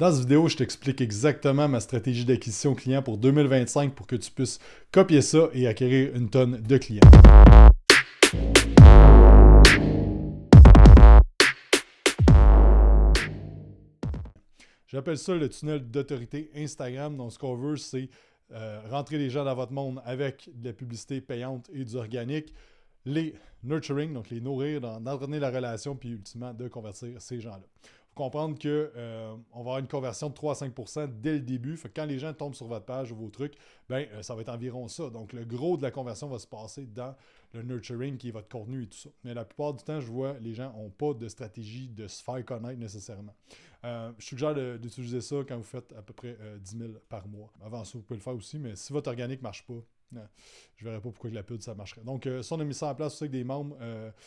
Dans cette vidéo, je t'explique exactement ma stratégie d'acquisition client pour 2025 pour que tu puisses copier ça et acquérir une tonne de clients. J'appelle ça le tunnel d'autorité Instagram. Donc, ce qu'on veut, c'est rentrer les gens dans votre monde avec de la publicité payante et du organique, les nurturing, donc les nourrir, d'entretenir la relation, puis ultimement de convertir ces gens-là. Il faut comprendre qu'on va avoir une conversion de 3 à 5% dès le début. Fait que quand les gens tombent sur votre page ou vos trucs, ça va être environ ça. Donc, le gros de la conversion va se passer dans le nurturing qui est votre contenu et tout ça. Mais la plupart du temps, je vois les gens n'ont pas de stratégie de se faire connaître nécessairement. Je suggère d'utiliser ça quand vous faites à peu près 10 000 par mois. Avant ça, vous pouvez le faire aussi, mais si votre organique ne marche pas, je ne verrais pas pourquoi la pub ça marcherait. Donc, si on a mis ça en place aussi avec des membres,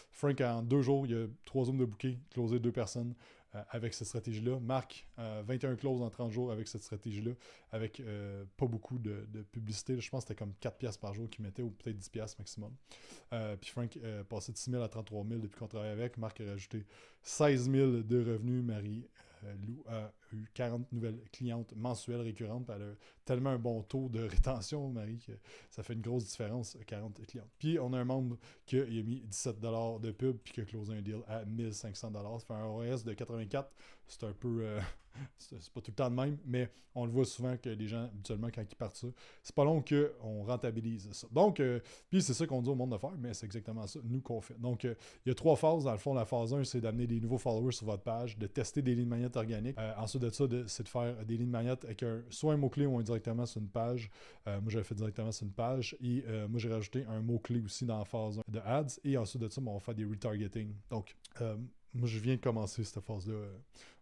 Frank, en 2 jours, il y a 3 zooms de bouquet, closé 2 personnes avec cette stratégie-là. Marc, 21 closes en 30 jours avec cette stratégie-là, avec pas beaucoup de publicité. Je pense que c'était comme 4 piastres par jour qu'il mettait, ou peut-être 10 piastres maximum. Puis Frank passé de 6 000 à 33 000 depuis qu'on travaille avec. Marc a rajouté 16 000 de revenus. Marie Lou a eu 40 nouvelles clientes mensuelles récurrentes. Elle a tellement un bon taux de rétention, Marie, que ça fait une grosse différence, 40 clientes. Puis on a un membre qui a mis 17 $ de pub puis qui a closé un deal à 1500 $. Ça fait un ROS de 84. C'est un peu... c'est pas tout le temps de même, mais on le voit souvent que les gens, habituellement, quand ils partent ça, c'est pas long qu'on rentabilise ça. Donc, puis c'est ça qu'on dit au monde de faire, mais c'est exactement ça, nous, qu'on fait. Donc, il y a 3 phases. Dans le fond, la phase 1, c'est d'amener des nouveaux followers sur votre page, de tester des lignes magnétiques organiques. Ensuite de ça, c'est de faire des lignes magnétiques avec soit un mot-clé ou directement sur une page. Moi, j'avais fait directement sur une page. Et moi, j'ai rajouté un mot-clé aussi dans la phase 1 de ads. Et ensuite de ça, on va faire des retargeting. Donc, moi, je viens de commencer cette phase-là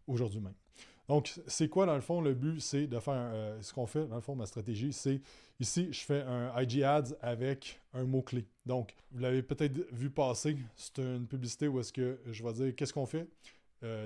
aujourd'hui même. Donc, c'est quoi, dans le fond, le but, c'est de faire, ce qu'on fait, dans le fond, ma stratégie, c'est, ici, je fais un IG Ads avec un mot-clé. Donc, vous l'avez peut-être vu passer, c'est une publicité où est-ce que je vais dire, qu'est-ce qu'on fait?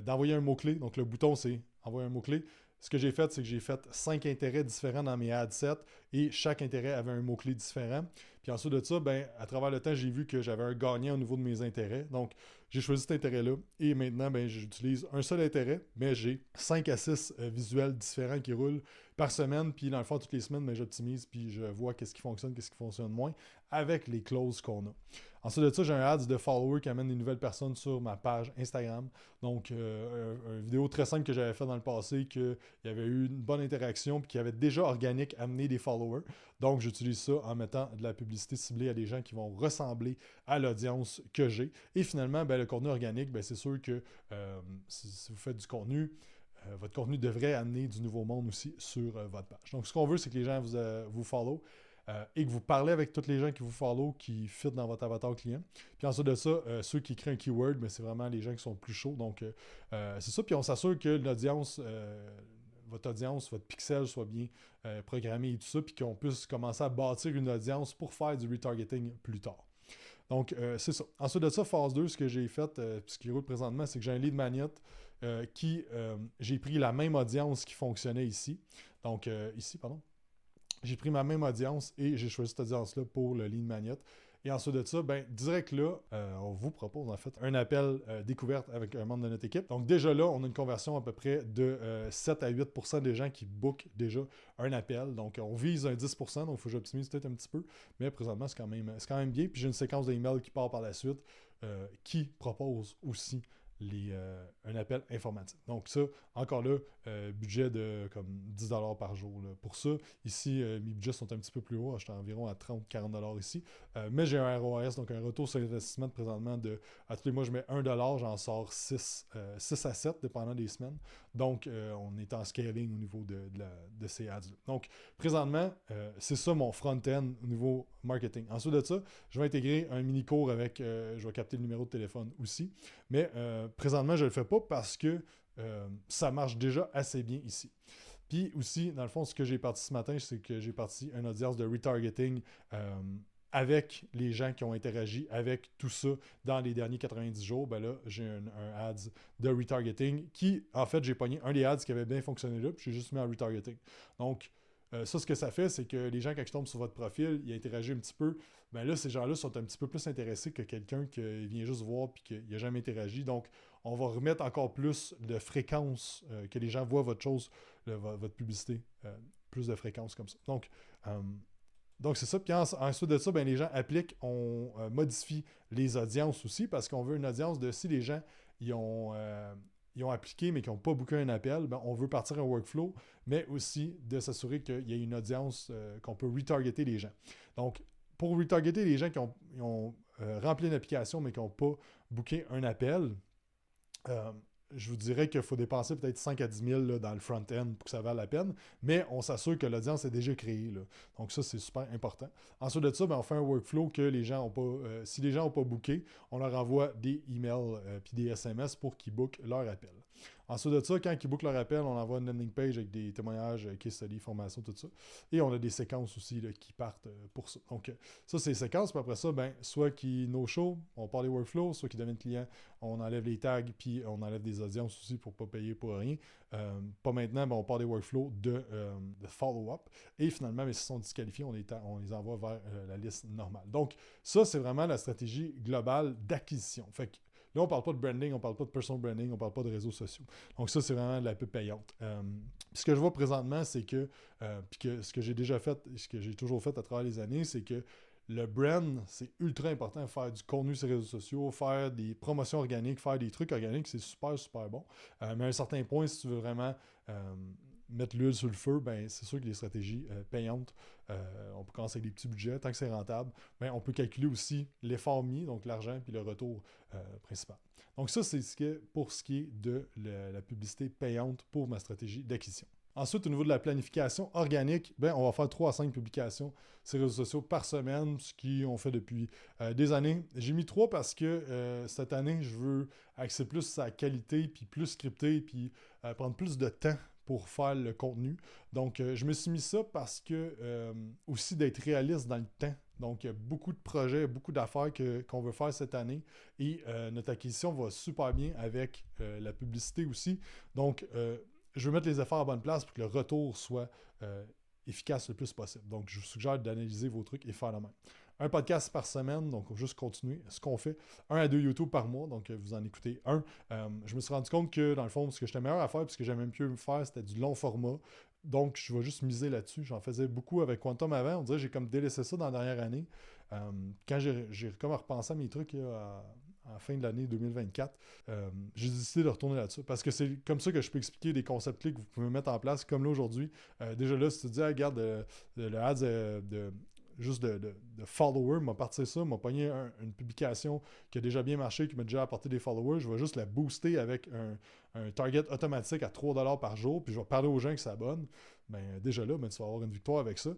D'envoyer un mot-clé. Donc, le bouton, c'est envoyer un mot-clé. Ce que j'ai fait, c'est que j'ai fait 5 intérêts différents dans mes ad sets et chaque intérêt avait un mot-clé différent. Puis ensuite de ça, à travers le temps, j'ai vu que j'avais un gagnant au niveau de mes intérêts. Donc, j'ai choisi cet intérêt-là et maintenant, j'utilise un seul intérêt, mais j'ai 5 à 6 visuels différents qui roulent par semaine. Puis dans le fond, toutes les semaines, j'optimise puis je vois qu'est-ce qui fonctionne, qu'est-ce qui fonctionne moins avec les clauses qu'on a. Ensuite de ça, j'ai un ads de follower qui amène des nouvelles personnes sur ma page Instagram. Donc, une vidéo très simple que j'avais fait dans le passé, qu'il y avait eu une bonne interaction puis qui avait déjà organique amené des followers. Donc, j'utilise ça en mettant de la publicité ciblée à des gens qui vont ressembler à l'audience que j'ai. Et finalement, le contenu organique, c'est sûr que si vous faites du contenu, votre contenu devrait amener du nouveau monde aussi sur votre page. Donc, ce qu'on veut, c'est que les gens vous follow. Et que vous parlez avec tous les gens qui vous follow, qui fit dans votre avatar client. Puis ensuite de ça, ceux qui créent un keyword, c'est vraiment les gens qui sont plus chauds. Donc, c'est ça. Puis on s'assure que l'audience, votre audience, votre pixel soit bien programmé et tout ça, puis qu'on puisse commencer à bâtir une audience pour faire du retargeting plus tard. Donc, c'est ça. Ensuite de ça, phase 2, ce que j'ai fait, ce qui roule présentement, c'est que j'ai un lead magnet j'ai pris la même audience qui fonctionnait ici. Donc, ici, pardon. J'ai pris ma même audience et j'ai choisi cette audience-là pour le lead magnet. Et ensuite de ça, direct là, on vous propose en fait un appel découverte avec un membre de notre équipe. Donc déjà là, on a une conversion à peu près de 7 à 8% des gens qui bookent déjà un appel. Donc on vise un 10%, donc il faut que j'optimise peut-être un petit peu. Mais présentement, c'est quand même bien. Puis j'ai une séquence d'emails qui part par la suite qui propose aussi un appel informatique. Donc ça, encore là, budget de comme 10 $ par jour. Là. Pour ça, ici, mes budgets sont un petit peu plus hauts. J'étais environ à 30-40 $ ici. Mais j'ai un ROAS, donc un retour sur investissement présentement de, à tous les mois, je mets 1 $, j'en sors 6 à 7, dépendant des semaines. Donc, on est en scaling au niveau de ces ads-là. Donc, présentement, c'est ça mon front-end au niveau marketing. Ensuite de ça, je vais intégrer un mini-cours avec, je vais capter le numéro de téléphone aussi. Mais présentement, je ne le fais pas parce que ça marche déjà assez bien ici. Puis aussi, dans le fond, ce que j'ai parti ce matin, c'est que j'ai parti une audience de retargeting avec les gens qui ont interagi avec tout ça dans les derniers 90 jours. Là, j'ai un ads de retargeting qui, en fait, j'ai pogné un des ads qui avait bien fonctionné là, puis j'ai juste mis en retargeting. Donc, Ça, ce que ça fait, c'est que les gens, quand ils tombent sur votre profil, ils interagissent un petit peu. Ben là, ces gens-là sont un petit peu plus intéressés que quelqu'un qui vient juste voir et qui n'a jamais interagi. Donc, on va remettre encore plus de fréquence, que les gens voient votre chose, votre publicité, plus de fréquence comme ça. Donc c'est ça. Puis ensuite de ça, ben, les gens appliquent, on modifie les audiences aussi parce qu'on veut une audience de si les gens ils ont appliqué mais qui n'ont pas booké un appel, ben, on veut partir un workflow, mais aussi de s'assurer qu'il y ait une audience qu'on peut retargeter les gens. Donc, pour retargeter les gens qui ont rempli une application mais qui n'ont pas booké un appel, je vous dirais qu'il faut dépenser peut-être 5 à 10 000 là, dans le front-end pour que ça vaille la peine, mais on s'assure que l'audience est déjà créée. Là. Donc ça, c'est super important. Ensuite de ça, ben, on fait un workflow que les gens n'ont pas... si les gens n'ont pas booké, on leur envoie des emails puis des SMS pour qu'ils bookent leur appel. Ensuite de ça, quand ils bookent leur appel, on envoie une landing page avec des témoignages, case study, formation, tout ça. Et on a des séquences aussi là, qui partent pour ça. Donc ça, c'est les séquences. Puis après ça, ben, soit qu'ils no-show, on part les workflows, soit qu'ils deviennent clients, on enlève les tags, puis on enlève des audiences aussi pour ne pas payer pour rien. Pas maintenant, ben, on part des workflows de follow-up. Et finalement, ben, s'ils sont disqualifiés, on les envoie vers la liste normale. Donc ça, c'est vraiment la stratégie globale d'acquisition. Fait que là, on ne parle pas de branding, on ne parle pas de personal branding, on ne parle pas de réseaux sociaux. Donc ça, c'est vraiment de la pub payante. Ce que je vois présentement, c'est que, puis que ce que j'ai déjà fait, ce que j'ai toujours fait à travers les années, c'est que le brand, c'est ultra important. Faire du contenu sur les réseaux sociaux, faire des promotions organiques, faire des trucs organiques, c'est super, super bon. Mais à un certain point, si tu veux vraiment mettre l'huile sur le feu, ben, c'est sûr que les stratégies payantes, on peut commencer avec des petits budgets, tant que c'est rentable, ben, on peut calculer aussi l'effort mis, donc l'argent, puis le retour principal. Donc ça, c'est pour ce qui est de la publicité payante pour ma stratégie d'acquisition. Ensuite, au niveau de la planification organique, ben, on va faire 3 à 5 publications sur les réseaux sociaux par semaine, ce qu'on fait depuis des années. J'ai mis 3 parce que cette année, je veux axer plus sa qualité, puis plus scripter, puis prendre plus de temps pour faire le contenu. Donc, je me suis mis ça parce que aussi d'être réaliste dans le temps. Donc, il y a beaucoup de projets, beaucoup d'affaires qu'on veut faire cette année et notre acquisition va super bien avec la publicité aussi. Donc, je veux mettre les efforts à bonne place pour que le retour soit efficace le plus possible. Donc, je vous suggère d'analyser vos trucs et faire le même. Un podcast par semaine, donc juste continuer ce qu'on fait. 1 à 2 YouTube par mois, donc vous en écoutez un. Je me suis rendu compte que, dans le fond, ce que j'étais meilleur à faire, puis ce que j'aimais mieux me faire, c'était du long format. Donc, je vais juste miser là-dessus. J'en faisais beaucoup avec Quantum avant. On dirait que j'ai comme délaissé ça dans la dernière année. Quand j'ai comme repensé à mes trucs là, à la fin de l'année 2024, j'ai décidé de retourner là-dessus. Parce que c'est comme ça que je peux expliquer des concepts clés que vous pouvez mettre en place, comme là aujourd'hui. Déjà là, si tu te dis, ah, regarde, le ads de followers, m'a parti ça, m'a pogné une publication qui a déjà bien marché, qui m'a déjà apporté des followers, je vais juste la booster avec un target automatique à 3$ par jour, puis je vais parler aux gens qui s'abonnent. Ben, déjà là, ben, tu vas avoir une victoire avec ça.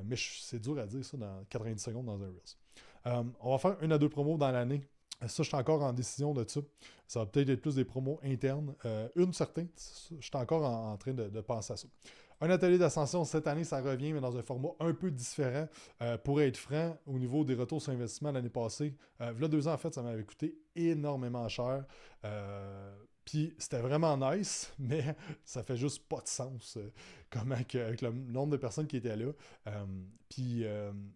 Mais c'est dur à dire ça dans 90 secondes dans un Reels. On va faire 1 à 2 promos dans l'année. Ça, je suis encore en décision de ça. Ça va peut-être être plus des promos internes. Une certaine, je suis encore en train de penser à ça. Un atelier d'ascension cette année, ça revient, mais dans un format un peu différent. Pour être franc, au niveau des retours sur investissement l'année passée, il y a 2 ans, en fait, ça m'avait coûté énormément cher. Puis c'était vraiment nice, mais ça fait juste pas de sens avec le nombre de personnes qui étaient là. Puis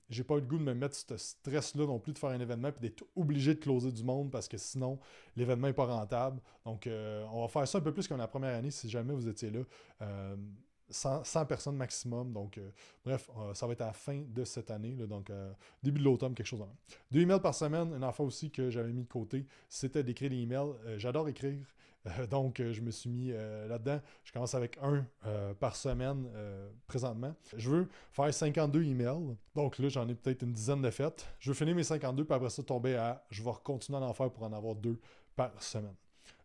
j'ai pas eu le goût de me mettre ce stress-là non plus de faire un événement puis d'être obligé de closer du monde parce que sinon l'événement n'est pas rentable. Donc on va faire ça un peu plus que la première année si jamais vous étiez là. 100 personnes maximum. Donc, bref, ça va être à la fin de cette année, là, donc début de l'automne, quelque chose de même. 2 emails par semaine, une affaire aussi que j'avais mis de côté, c'était d'écrire des emails. J'adore écrire. Donc, je me suis mis là-dedans. Je commence avec 1 par semaine présentement. Je veux faire 52 emails. Donc là, j'en ai peut-être une dizaine de faites. Je veux finir mes 52, puis après ça, tomber à... Je vais continuer à en faire pour en avoir 2 par semaine.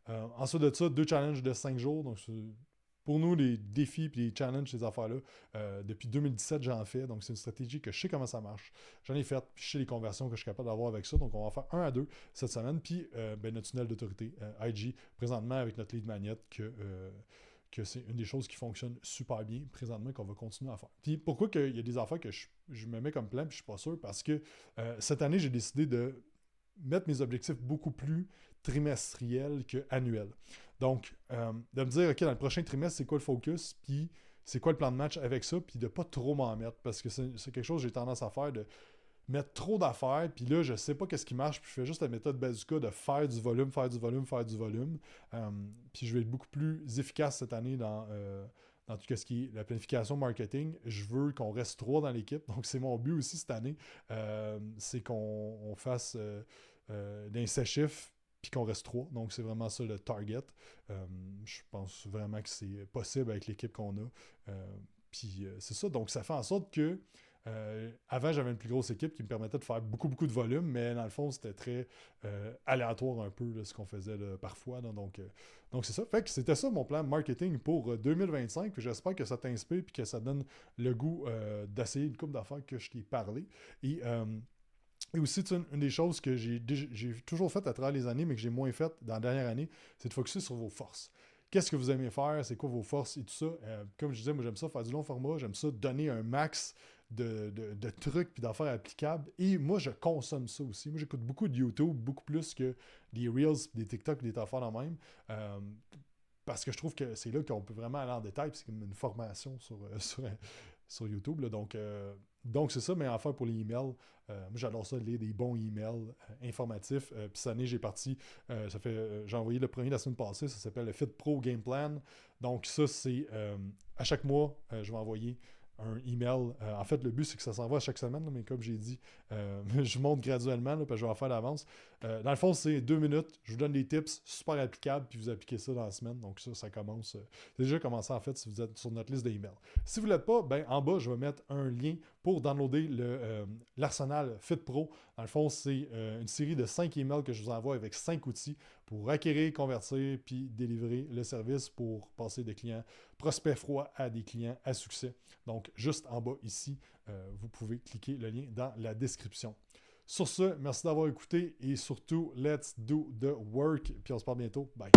Ensuite de ça, 2 challenges de 5 jours. Donc, pour nous, les défis et les challenges, ces affaires-là, depuis 2017, j'en fais. Donc, c'est une stratégie que je sais comment ça marche. J'en ai fait, puis je sais les conversions que je suis capable d'avoir avec ça. Donc, on va faire 1 à 2 cette semaine. Puis, notre tunnel d'autorité, IG, présentement avec notre lead magnet, que c'est une des choses qui fonctionne super bien présentement, qu'on va continuer à faire. Puis, pourquoi il y a des affaires que je me mets comme plan, puis je suis pas sûr? Parce que cette année, j'ai décidé de mettre mes objectifs beaucoup plus trimestriels qu'annuels. Donc, de me dire, OK, dans le prochain trimestre, c'est quoi le focus? Puis, c'est quoi le plan de match avec ça, puis de pas trop m'en mettre, parce que c'est quelque chose que j'ai tendance à faire, de mettre trop d'affaires, puis là, je sais pas qu'est-ce qui marche, puis je fais juste la méthode bazooka de faire du volume, faire du volume, faire du volume. Puis je vais être beaucoup plus efficace cette année dans tout ce qui est la planification marketing. Je veux qu'on reste 3 dans l'équipe, donc c'est mon but aussi cette année. C'est qu'on fasse d'un chiffres, puis qu'on reste 3. Donc c'est vraiment ça le target. Je pense vraiment que c'est possible avec l'équipe qu'on a. Puis c'est ça, donc ça fait en sorte que avant, j'avais une plus grosse équipe qui me permettait de faire beaucoup, beaucoup de volume, mais dans le fond, c'était très aléatoire un peu là, ce qu'on faisait là, parfois. Là, donc c'est ça. Fait que c'était ça mon plan marketing pour 2025. Puis j'espère que ça t'inspire et que ça donne le goût d'essayer une couple d'affaires que je t'ai parlé. Et aussi, une des choses que j'ai toujours faites à travers les années, mais que j'ai moins faites dans la dernière année, c'est de focuser sur vos forces. Qu'est-ce que vous aimez faire? C'est quoi vos forces et tout ça? Comme je disais, moi, j'aime ça faire du long format. J'aime ça donner un max de trucs et d'affaires applicables. Et moi, je consomme ça aussi. Moi, j'écoute beaucoup de YouTube, beaucoup plus que des Reels, des TikTok, des affaires dans même. Parce que je trouve que c'est là qu'on peut vraiment aller en détail. C'est comme une formation sur YouTube. Là. Donc, c'est ça, mais enfin pour les emails. Moi, j'adore ça, lire des bons emails informatifs. Puis cette année, j'ai envoyé le premier la semaine passée. Ça s'appelle le Fit Pro Game Plan. Donc, ça, c'est à chaque mois, je vais envoyer un email. En fait, le but, c'est que ça s'envoie chaque semaine, là, mais comme j'ai dit, je monte graduellement, là, parce que je vais en faire d'avance. Dans le fond, c'est 2 minutes. Je vous donne des tips super applicables, puis vous appliquez ça dans la semaine. Donc ça commence. C'est déjà commencé, en fait, si vous êtes sur notre liste d'emails. Si vous ne l'êtes pas, ben, en bas, je vais mettre un lien pour downloader l'Arsenal Fit Pro. Dans le fond, c'est une série de 5 emails que je vous envoie avec 5 outils pour acquérir, convertir, puis délivrer le service pour passer des clients prospects froids à des clients à succès. Donc, juste en bas ici, vous pouvez cliquer le lien dans la description. Sur ce, merci d'avoir écouté et surtout, let's do the work. Puis on se parle bientôt. Bye.